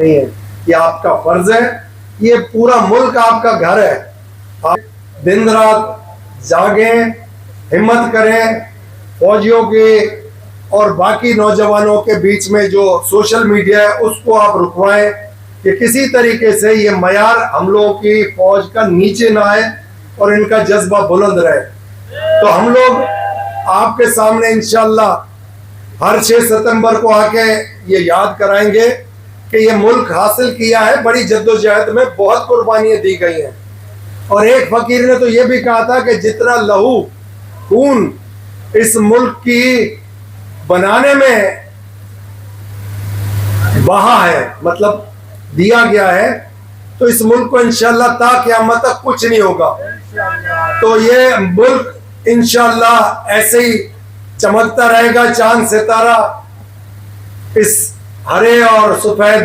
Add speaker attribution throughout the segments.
Speaker 1: नहीं है, ये आपका फर्ज है। ये पूरा मुल्क आपका घर है। आप दिन रात जागें, हिम्मत करें। फौजियों के और बाकी नौजवानों के बीच में जो सोशल मीडिया है उसको आप रुकवाएं कि किसी तरीके से ये मयार हम लोगों की फौज का नीचे ना आए और इनका जज्बा बुलंद रहे। तो हम लोग आपके सामने इंशाअल्लाह हर 6 सितंबर को आके ये याद कराएंगे कि ये मुल्क हासिल किया है, बड़ी जद्दोजहद में बहुत कुर्बानियां दी गई हैं। और एक फकीर ने तो ये भी कहा था कि जितना लहू खून इस मुल्क की बनाने में बहा है, मतलब दिया गया है, तो इस मुल्क को इंशाअल्लाह ता क़यामत तक कुछ नहीं होगा। तो ये मुल्क इंशाअल्लाह ऐसे ही चमकता रहेगा, चांद सितारा इस हरे और सफेद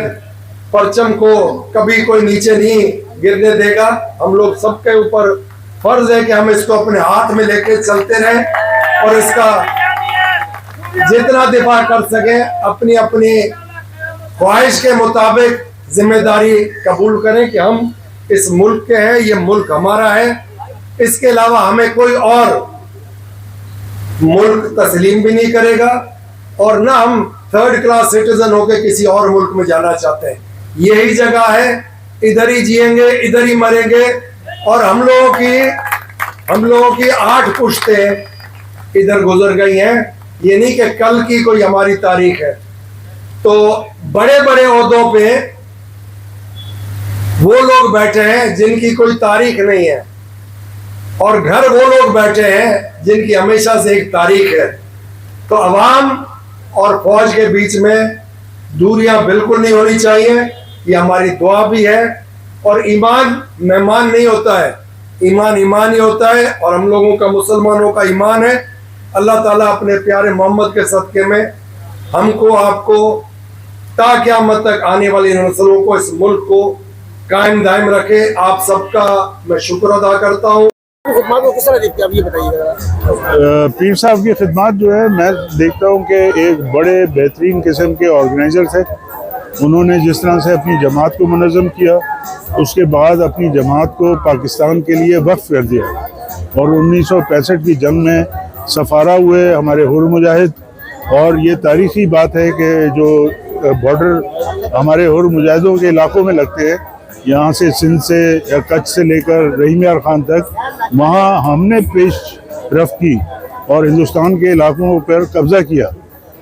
Speaker 1: परचम को कभी कोई नीचे नहीं गिरने देगा। हम लोग सबके ऊपर फर्ज है कि हम इसको अपने हाथ में लेके चलते रहें और इसका जितना दिफा कर सके अपनी अपनी ख्वाहिश के मुताबिक जिम्मेदारी कबूल करें कि हम इस मुल्क के हैं, ये मुल्क हमारा है। इसके अलावा हमें कोई और मुल्क तस्लीम भी नहीं करेगा और ना हम 3rd क्लास सिटीजन होकर किसी और मुल्क में जाना चाहते हैं। यही जगह है, इधर ही जिएंगे, इधर ही मरेंगे। और हम लोगों की 8 पुश्तें इधर गुजर गई हैं। ये नहीं कि कल की कोई हमारी तारीख है। तो बड़े बड़े ओहदों पे वो लोग बैठे हैं जिनकी कोई तारीख नहीं है और घर वो लोग बैठे हैं जिनकी हमेशा से एक तारीख है। तो अवाम और फौज के बीच में दूरियां बिल्कुल नहीं होनी चाहिए। ये हमारी दुआ भी है। और ईमान मेहमान नहीं होता है, ईमान ईमान ही होता है। और हम लोगों का, मुसलमानों का ईमान है। अल्लाह ताला अपने प्यारे मोहम्मद के सदके में हमको, आपको, ता क़यामत तक आने वाली नस्लों को, इस मुल्क को कायम दायम रखे। आप सबका मैं शुक्र अदा करता हूँ।
Speaker 2: को किस तरह देखते हैं आप, ये बताइएगा।
Speaker 3: पीर साहब की खिदमत जो है, मैं देखता हूँ कि एक बड़े बेहतरीन किस्म के ऑर्गेनाइज़र थे। उन्होंने जिस तरह से अपनी जमात को मुनज़्ज़म किया, उसके बाद अपनी जमात को पाकिस्तान के लिए वक्फ कर दिया और 1965 की जंग में सफारा हुए हमारे हुर मुजाहिद। और ये तारीख़ी बात है कि जो बॉर्डर हमारे हुर मुजाहिदों के इलाकों में लगते हैं, यहाँ से सिंध से या कच्छ से लेकर रहीम यार खान तक, वहाँ हमने पेश रफ्त की और हिंदुस्तान के इलाकों पर कब्ज़ा किया।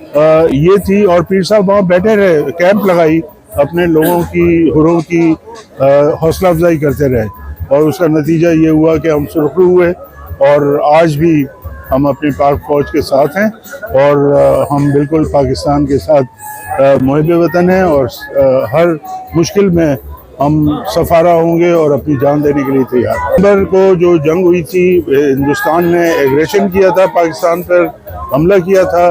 Speaker 3: ये थी। और पीर साहब वहाँ बैठे रहे, कैंप लगाई, अपने लोगों की, हुरों की हौसला अफजाई करते रहे और उसका नतीजा ये हुआ कि हम सुरखरू हुए। और आज भी हम अपनी पाक फौज के साथ हैं और हम बिल्कुल पाकिस्तान के साथ मुहिब वतन हैं और हर मुश्किल में हम सफारा होंगे और अपनी जान देने के लिए तैयार। नवंबर को जो जंग हुई थी, हिंदुस्तान ने एग्रेशन किया था, पाकिस्तान पर हमला किया था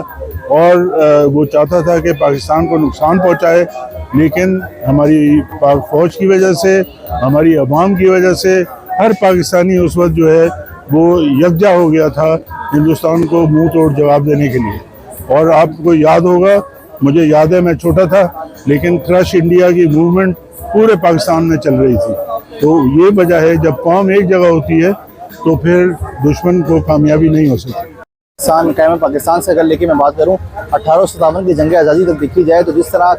Speaker 3: और वो चाहता था कि पाकिस्तान को नुकसान पहुंचाए। लेकिन हमारी पाक फौज की वजह से, हमारी अवाम की वजह से हर पाकिस्तानी उस वक्त जो है वो यकजा हो गया था हिंदुस्तान को मुंह तोड़ जवाब देने के लिए। और आपको याद होगा, मुझे याद है मैं छोटा था, लेकिन क्रश इंडिया की मूवमेंट पूरे पाकिस्तान में चल रही थी। तो ये वजह है, जब कौम एक जगह होती है तो फिर दुश्मन को कामयाबी नहीं हो सकती।
Speaker 2: पाकिस्तान से अगर लेके मैं बात करूं 1857 की जंग आज़ादी तक देखी जाए तो जिस तरह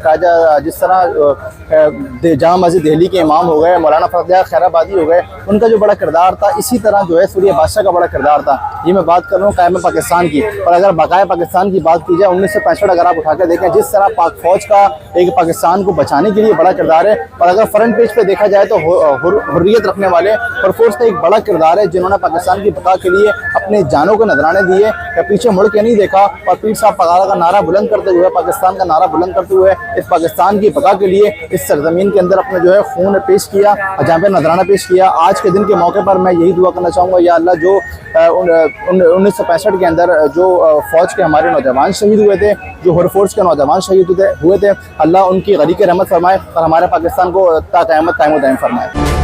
Speaker 2: जामा मस्जिद दिल्ली के इमाम हो गए, मौलाना फखरुद्दीन खैराबादी हो गए, उनका जो बड़ा किरदार था, इसी तरह जो है सूर्य बादशाह का बड़ा किरदार था। ये मैं बात कर रहा हूँ कायम पाकिस्तान की। और अगर बकाया पाकिस्तान की बात की जाए 1965, अगर आप उठा कर देखें, जिस तरह पाक फौज का एक पाकिस्तान को बचाने के लिए बड़ा किरदार है। और अगर फ्रंट पेज पर देखा जाए तो हुर्रियत रखने वाले और फोर्स का एक बड़ा किरदार है, जिन्होंने पाकिस्तान की बका के लिए अपने जानों को नजराने दिए, पीछे मुड़ के नहीं देखा। और पीर साहब पगारा का नारा बुलंद करते हुए, पाकिस्तान का नारा बुलंद करते हुए इस पाकिस्तान की बका के लिए इस सरजमीन के अंदर अपने जो है खून पेश किया, जहाँ पे नजराना पेश किया। आज के दिन के मौके पर मैं यही दुआ करना चाहूँगा, या अल्लाह, जो 1965 के अंदर जो फौज के हमारे नौजवान शहीद हुए थे, जो हुर फोर्स के नौजवान शहीद हुए थे, अल्लाह उनकी गरीक रहमत फरमाए और हमारे पाकिस्तान को ता क़यामत कायम दायम फरमाए।